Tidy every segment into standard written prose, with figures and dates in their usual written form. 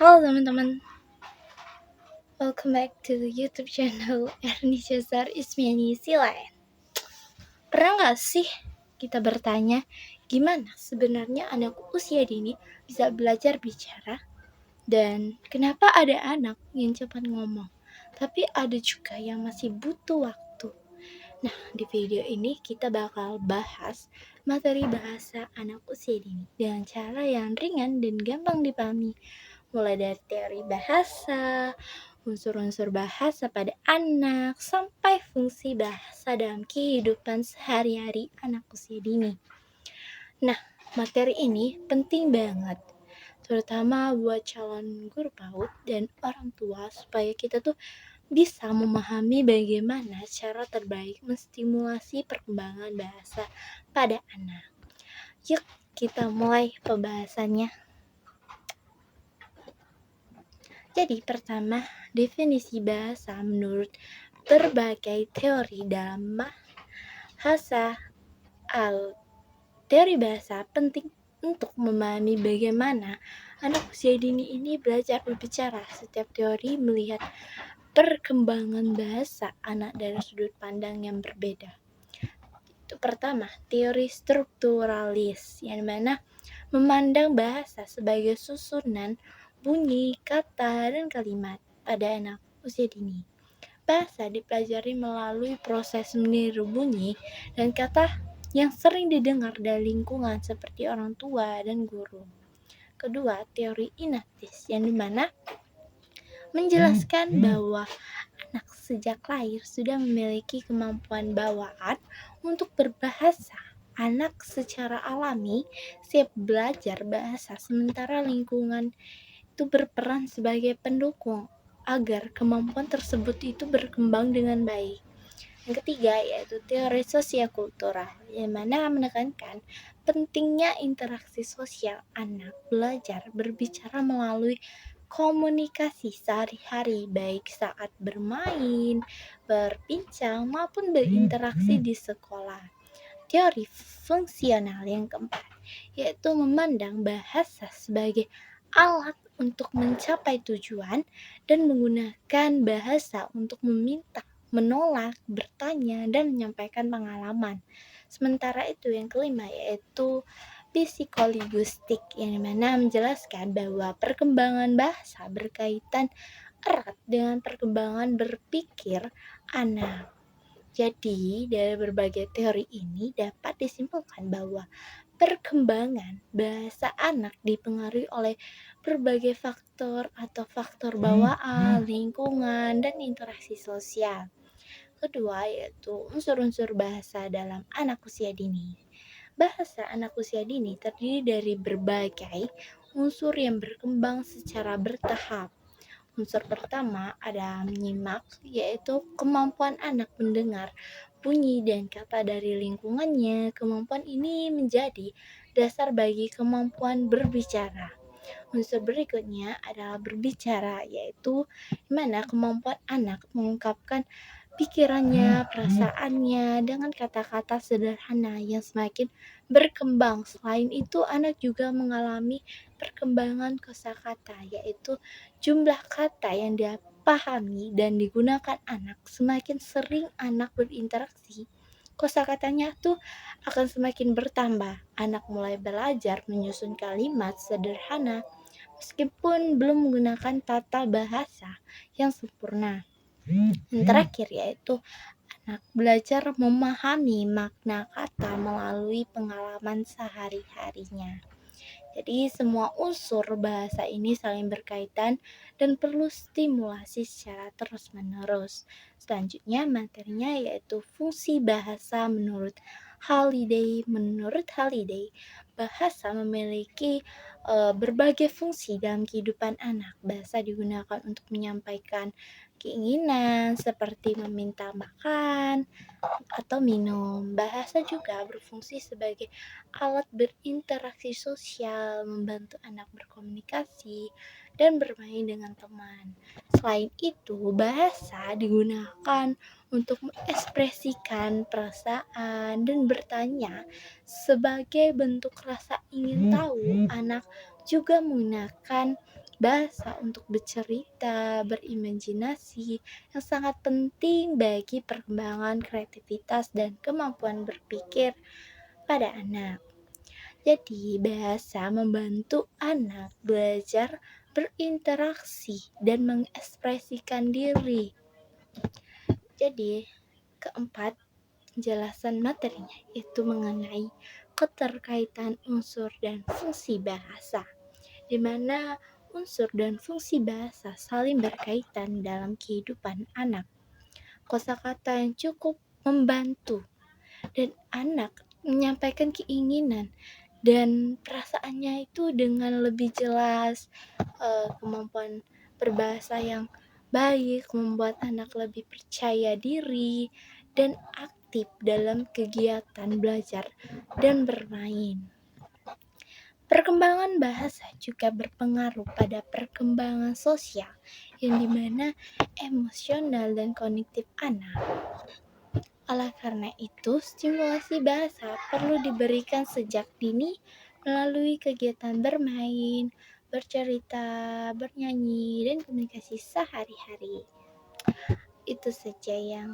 Halo teman-teman, welcome back to the YouTube channel Erni Cesar Ismiani Silain. Pernah gak sih kita bertanya, gimana sebenarnya anak usia dini bisa belajar bicara? Dan kenapa ada anak yang cepat ngomong, tapi ada juga yang masih butuh waktu? Nah, di video ini kita bakal bahas materi bahasa anak usia dini dengan cara yang ringan dan gampang dipahami. Mulai dari teori bahasa, unsur-unsur bahasa pada anak, sampai fungsi bahasa dalam kehidupan sehari-hari anak usia dini. Nah, materi ini penting banget, terutama buat calon guru PAUD dan orang tua, supaya kita tuh bisa memahami bagaimana cara terbaik menstimulasi perkembangan bahasa pada anak. Yuk, kita mulai pembahasannya. Jadi pertama, definisi bahasa menurut berbagai teori dalam bahasa. Teori bahasa penting untuk memahami bagaimana anak usia dini ini belajar berbicara. Setiap teori melihat perkembangan bahasa anak dari sudut pandang yang berbeda. Itu pertama, teori strukturalis, yang mana memandang bahasa sebagai susunan bunyi, kata, dan kalimat pada anak usia dini. Bahasa dipelajari melalui proses meniru bunyi dan kata yang sering didengar dari lingkungan seperti orang tua dan guru. Kedua, teori inaktis, yang dimana menjelaskan bahwa anak sejak lahir sudah memiliki kemampuan bawaan untuk berbahasa. Anak secara alami siap belajar bahasa, sementara lingkungan itu berperan sebagai pendukung agar kemampuan tersebut itu berkembang dengan baik. Yang ketiga yaitu teori sosial-kultural, yang mana menekankan pentingnya interaksi sosial anak belajar berbicara melalui komunikasi sehari-hari, baik saat bermain, berbincang, maupun berinteraksi di sekolah. Teori fungsional yang keempat yaitu memandang bahasa sebagai alat untuk mencapai tujuan dan menggunakan bahasa untuk meminta, menolak, bertanya, dan menyampaikan pengalaman. Sementara itu yang kelima yaitu psikolinguistik, yang mana menjelaskan bahwa perkembangan bahasa berkaitan erat dengan perkembangan berpikir anak. Jadi, dari berbagai teori ini dapat disimpulkan bahwa perkembangan bahasa anak dipengaruhi oleh berbagai faktor atau faktor bawaan, lingkungan, dan interaksi sosial. Kedua, yaitu unsur-unsur bahasa dalam anak usia dini. Bahasa anak usia dini terdiri dari berbagai unsur yang berkembang secara bertahap. Unsur pertama ada menyimak, yaitu kemampuan anak mendengar bunyi dan kata dari lingkungannya. Kemampuan ini menjadi dasar bagi kemampuan berbicara. Unsur berikutnya adalah berbicara, yaitu dimana kemampuan anak mengungkapkan pikirannya, perasaannya dengan kata-kata sederhana yang semakin berkembang. Selain itu, anak juga mengalami perkembangan kosakata, yaitu jumlah kata yang dipahami dan digunakan anak. Semakin sering anak berinteraksi, kosakatanya tuh akan semakin bertambah. Anak mulai belajar menyusun kalimat sederhana meskipun belum menggunakan tata bahasa yang sempurna. Yang terakhir yaitu anak belajar memahami makna kata melalui pengalaman sehari-harinya. Jadi semua unsur bahasa ini saling berkaitan dan perlu stimulasi secara terus-menerus. Selanjutnya materinya yaitu fungsi bahasa menurut Halliday. Menurut Halliday, bahasa memiliki berbagai fungsi dalam kehidupan anak. Bahasa digunakan untuk menyampaikan keinginan seperti meminta makan atau minum. Bahasa juga berfungsi sebagai alat berinteraksi sosial, membantu anak berkomunikasi dan bermain dengan teman. Selain itu, bahasa digunakan untuk mengekspresikan perasaan dan bertanya sebagai bentuk rasa ingin tahu. Anak juga menggunakan bahasa untuk bercerita, berimajinasi yang sangat penting bagi perkembangan kreativitas dan kemampuan berpikir pada anak. Jadi, bahasa membantu anak belajar berinteraksi dan mengekspresikan diri. Jadi, keempat, penjelasan materinya itu mengenai keterkaitan unsur dan fungsi bahasa, di mana unsur dan fungsi bahasa saling berkaitan dalam kehidupan anak. Kosakata yang cukup membantu dan anak menyampaikan keinginan dan perasaannya itu dengan lebih jelas. Kemampuan berbahasa yang baik membuat anak lebih percaya diri dan aktif dalam kegiatan belajar dan bermain. Perkembangan bahasa juga berpengaruh pada perkembangan sosial, yang dimana emosional dan kognitif anak. Oleh karena itu, stimulasi bahasa perlu diberikan sejak dini melalui kegiatan bermain, bercerita, bernyanyi, dan komunikasi sehari-hari. Itu saja yang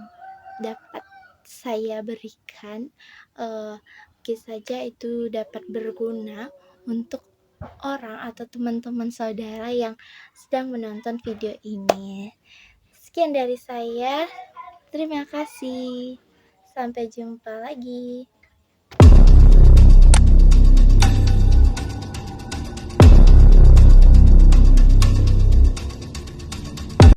dapat saya berikan. Mungkin saja itu dapat berguna untuk orang atau teman-teman saudara yang sedang menonton video ini. Sekian dari saya. Terima kasih. Sampai jumpa lagi.